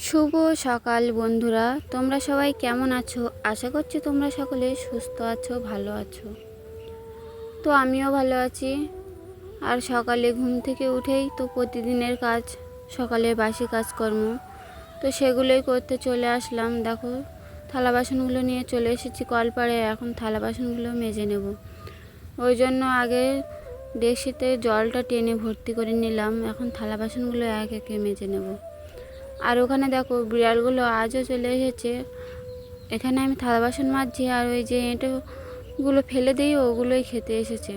শুভ সকাল বন্ধুরা, তোমরা সবাই কেমন আছো? আশা করছি তোমরা সকলে সুস্থ আছো, ভালো আছো। তো আমিও ভালো আছি। আর সকালে ঘুম থেকে উঠেই তো প্রতিদিনের কাজ, সকালের বাসি কাজকর্ম, তো সেগুলোই করতে চলে আসলাম। দেখো, থালা বাসনগুলো নিয়ে চলে এসেছি কলপাড়ে। এখন থালা বাসনগুলো মেজে নেব। ওই জন্য আগে ডেকসিতে জলটা টেনে ভর্তি করে নিলাম। এখন থালা বাসনগুলো এক একে মেজে নেব। আর ওখানে দেখো, বিড়ালগুলো আজও চলে এসেছে। এখানে আমি থালা বাসন মাজছি, আর ওই যে এঁটোগুলো ফেলে দিই, ওগুলোই খেতে এসেছে।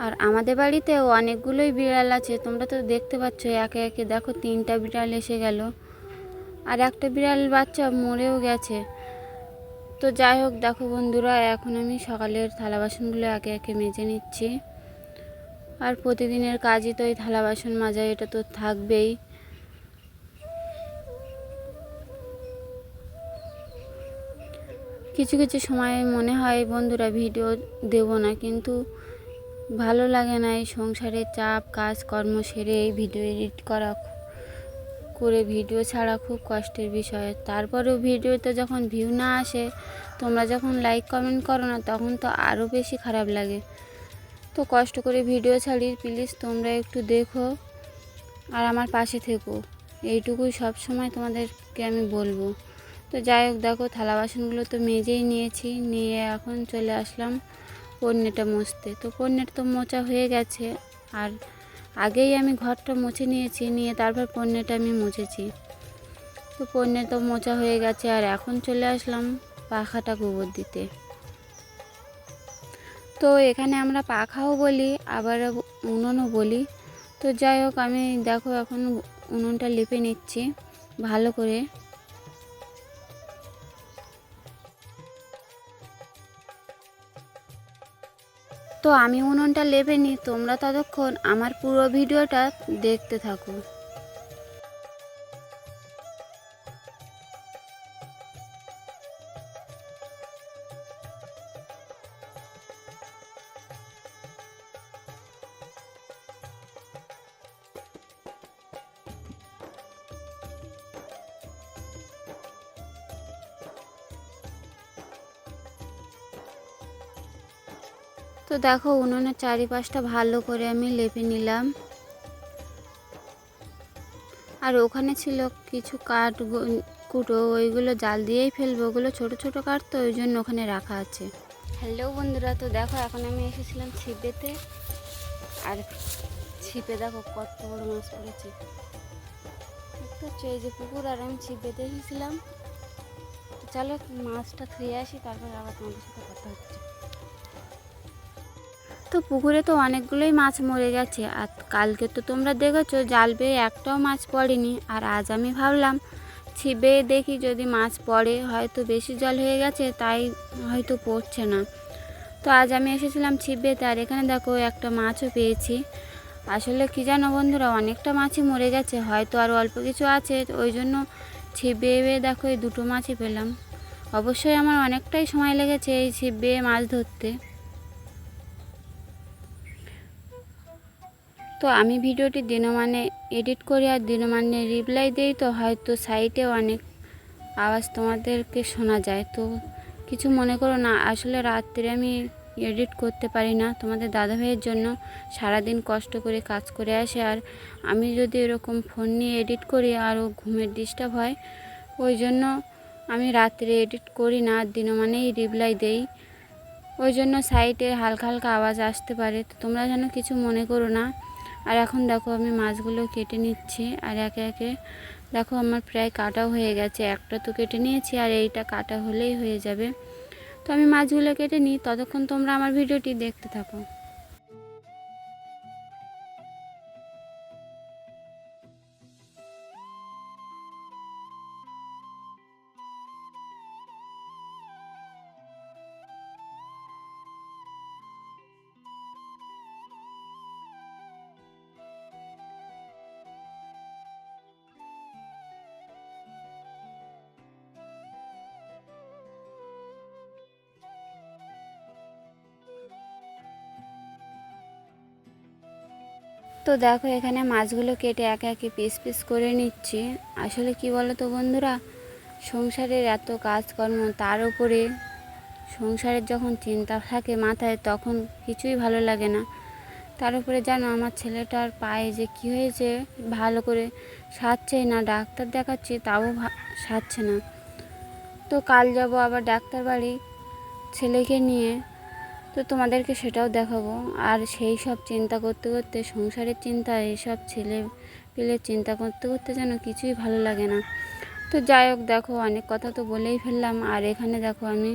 আর আমাদের বাড়িতেও অনেকগুলোই বিড়াল আছে, তোমরা তো দেখতে পাচ্ছ। একে একে দেখো, 3টা বিড়াল এসে গেল, আর একটা বিড়াল বাচ্চা মরেও গেছে। তো যাই হোক, দেখো বন্ধুরা, এখন আমি সকালের থালা বাসনগুলো একে একে মেজে নিচ্ছি। আর প্রতিদিনের কাজই তো এই থালা বাসন মাজা, এটা তো থাকবেই। কিছু কিছু সময় মনে হয় বন্ধুরা ভিডিও দেব না, কিন্তু ভালো লাগে না। এই সংসারের চাপ, কাজকর্ম সেরে এই ভিডিও এডিট করে ভিডিও ছাড়া খুব কষ্টের বিষয়। তারপরেও ভিডিওতে যখন ভিউ না আসে, তোমরা যখন লাইক কমেন্ট করো না, তখন তো আরও বেশি খারাপ লাগে। তো কষ্ট করে ভিডিও ছাড়ি, প্লিজ তোমরা একটু দেখো আর আমার পাশে থেকো, এইটুকুই সব সময় তোমাদেরকে আমি বলবো। তো যাই হোক, দেখো থালা বাসনগুলো তো মেজেই নিয়েছি, নিয়ে এখন চলে আসলাম কন্যাটা মুছতে। তো কন্যাটা তো মোছা হয়ে গেছে, আর আগেই আমি ঘরটা মুছে নিয়েছি, নিয়ে তারপর কন্যাটা আমি মুছেছি। তো কন্যা তো মোছা হয়ে গেছে, আর এখন চলে আসলাম পাখাটা গোবর দিতে। তো এখানে আমরা পাখাও বলি, আবার উনুনও বলি। তো যাই হোক, আমি দেখো এখন উনুনটা লেপে নিচ্ছি ভালো করে। তো আমি উনুনটা লেপে নিই, তোমরা ততক্ষণ আমার পুরো ভিডিওটা দেখতে থাকো। তো দেখো, উনুনের চারিপাশটা ভালো করে আমি লেপে নিলাম। আর ওখানে ছিল কিছু কাঠ কুটো, ওইগুলো জাল দিয়েই ফেলবো। ওগুলো ছোট ছোট কাঠ, তো ওই জন্য ওখানে রাখা আছে। হ্যালো বন্ধুরা, তো দেখো এখন আমি এসেছিলাম ছিপেতে। আর ছিপে দেখো কত বড় মাছ পড়েছে। দেখতে হচ্ছে এই যে পুকুর, আর আমি ছিপ বেঁধে এসেছিলাম। তো চলো মাছটা ধুয়ে আসি, তারপর আবার তোমাদের সাথে কথা হচ্ছে। তো পুকুরে তো অনেকগুলোই মাছ মরে গেছে, আর কালকে তো তোমরা দেখেছো জাল বেয়ে একটাও মাছ পড়েনি। আর আজ আমি ভাবলাম ছিপ বেয়ে দেখি যদি মাছ পড়ে, হয়তো বেশি জল হয়ে গেছে তাই হয়তো পড়ছে না। তো আজ আমি এসেছিলাম ছিপ বেতে, আর এখানে দেখো একটা মাছও পেয়েছি। আসলে কি জানো বন্ধুরা, অনেকটা মাছই মরে গেছে, হয়তো আর অল্প কিছু আছে, ওই জন্য ছিপ বেয়ে বেয়ে দেখো এই 2টো মাছই পেলাম। অবশ্যই আমার অনেকটাই সময় লেগেছে এই ছিপ বেয়ে মাছ ধরতে। তো আমি ভিডিওটি দিনমানে এডিট করি আর দিনমানে রিপ্লাই দিই, তো হয়তো সাইটে অনেক আওয়াজ তোমাদেরকে শোনা যায়। তো কিছু মনে করো না, আসলে রাত্রে আমি এডিট করতে পারি না তোমাদের দাদাভাইয়ের জন্য। সারাদিন কষ্ট করে কাজ করে আসে, আর আমি যদি এরকম ফোন নিয়ে এডিট করি আরও ঘুমের ডিস্টার্ব হয়, ওই জন্য আমি রাত্রে এডিট করি না, দিনমানেই রিপ্লাই দেই। ওই জন্য সাইটে হালকা হালকা আওয়াজ আসতে পারে, তো তোমরা যেন কিছু মনে করো না। আর এখন দেখো আমি মাছগুলো কেটে নিচ্ছি, আর একে একে দেখো আমার প্রায় কাটাও হয়ে গেছে। একটা তো কেটে নিয়েছি, আর এইটা কাটা হলেই হয়ে যাবে। তো আমি মাছগুলো কেটে নিই, ততক্ষণ তোমরা আমার ভিডিওটি দেখতে থাকো। তো দেখো এখানে মাছগুলো কেটে একে একে পিস পিস করে নিচ্ছি। আসলে কি বলো তো বন্ধুরা, সংসারের এত কাজকর্ম, তার উপরে সংসারের যখন চিন্তা থাকে মাথায় তখন কিছুই ভালো লাগে না। তার উপরে জানো আমার ছেলেটার পায়ে যে কী হয়েছে, ভালো করে সারছেই না, ডাক্তার দেখাচ্ছি তাও সারছে না। তো কাল যাব আবার ডাক্তার বাড়ি ছেলেকে নিয়ে, তো তোমাদেরকে সেটাও দেখাবো। আর সেই সব চিন্তা করতে করতে, সংসারের চিন্তা, এইসব ছেলে পেলে চিন্তা করতে করতে যেন কিছুই ভালো লাগে না। তো যাই হোক, দেখো অনেক কথা তো বলেই ফেললাম। আর এখানে দেখো আমি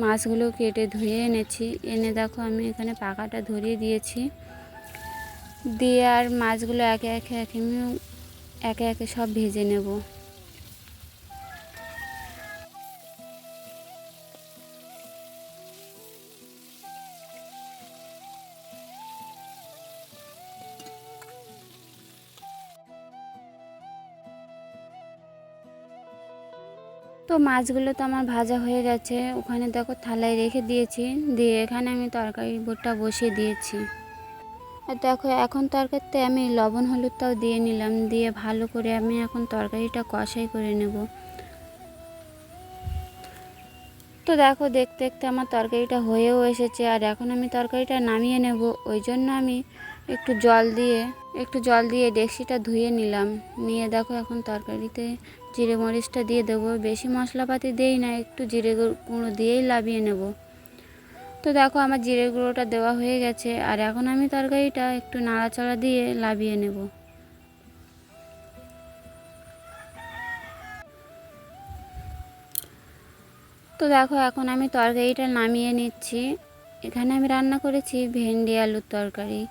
মাছগুলো কেটে ধুয়ে এনেছি, এনে দেখো আমি এখানে পাকাটা ধরিয়ে দিয়েছি, দিয়ে আর মাছগুলো একে একে আমি একে একে সব ভেজে নেব। তো মাছগুলো তো আমার ভাজা হয়ে গেছে, ওখানে দেখো থালায় রেখে দিয়েছি, দিয়ে এখানে আমি তরকারি বোটটা বসিয়ে দিয়েছি। আর দেখো এখন তরকারিতে আমি লবণ হলুদটাও দিয়ে নিলাম, দিয়ে ভালো করে আমি এখন তরকারিটা কষাই করে নেব। তো দেখো দেখতে দেখতে আমার তরকারিটা হয়েও এসেছে, আর এখন আমি তরকারিটা নামিয়ে নেব। ওই জন্য আমি একটু জল দিয়ে ডেকচিটা ধুয়ে নিলাম, নিয়ে দেখো এখন তরকারিতে জিরে মরিচটা দিয়ে দেবো। বেশি মশলাপাতি দেই না, একটু জিরে গুঁড়ো দিয়েই লাবিয়ে নেব। তো দেখো আমার জিরে গুঁড়োটা দেওয়া হয়ে গেছে, আর এখন আমি তরকারিটা একটু নাড়াচাড়া দিয়ে লাবিয়ে নেব। তো দেখো এখন আমি তরকারিটা নামিয়ে নিচ্ছি। এখানে আমি রান্না করেছি ভেন্ডি আলুর তরকারি।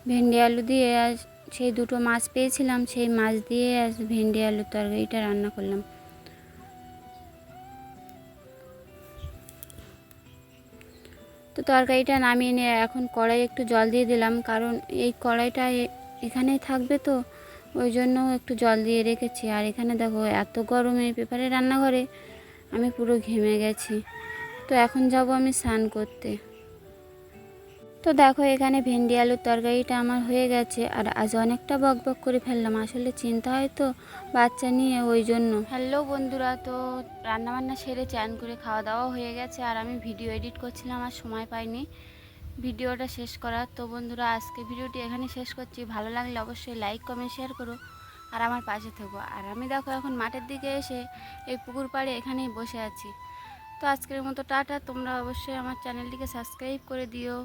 ভেন্ডি আলু দিয়ে আজ সেই দুটো মাছ পেয়েছিলাম, সেই মাছ দিয়ে আজ ভেন্ডি আলুর তরকারিটা রান্না করলাম। তো তরকারিটা নামিয়ে নিয়ে এখন কড়াই একটু জল দিয়ে দিলাম, কারণ এই কড়াইটা এখানেই থাকবে, তো ওই জন্য একটু জল দিয়ে রেখেছি। আর এখানে দেখো এত গরমে পেপারে রান্নাঘরে আমি পুরো ঘেমে গেছি। তো এখন যাব আমি স্নান করতে। তো দেখো এখানে ভেন্ডি আলুর তরকারিটা আমার হয়ে গেছে, আর আজ অনেকটা বক বক করে ফেললাম, আসলে চিন্তা হয় তো বাচ্চা নিয়ে, ওই জন্য। হ্যালো বন্ধুরা, তো রান্নাবান্না সেরে চান করে খাওয়া দাওয়া হয়ে গেছে, আর আমি ভিডিও এডিট করছিলাম, আর সময় পাইনি ভিডিওটা শেষ করার। তো বন্ধুরা আজকে ভিডিওটি এখানে শেষ করছি। ভালো লাগলে অবশ্যই লাইক কমেন্ট শেয়ার করো, আর আমার পাশে থেকো। আর আমি দেখো এখন মাঠের দিকে এসে এই পুকুর পাড়ে এখানেই বসে আছি। তো আজকের মতো টাটা, তোমরা অবশ্যই আমার চ্যানেলটিকে সাবস্ক্রাইব করে দিও।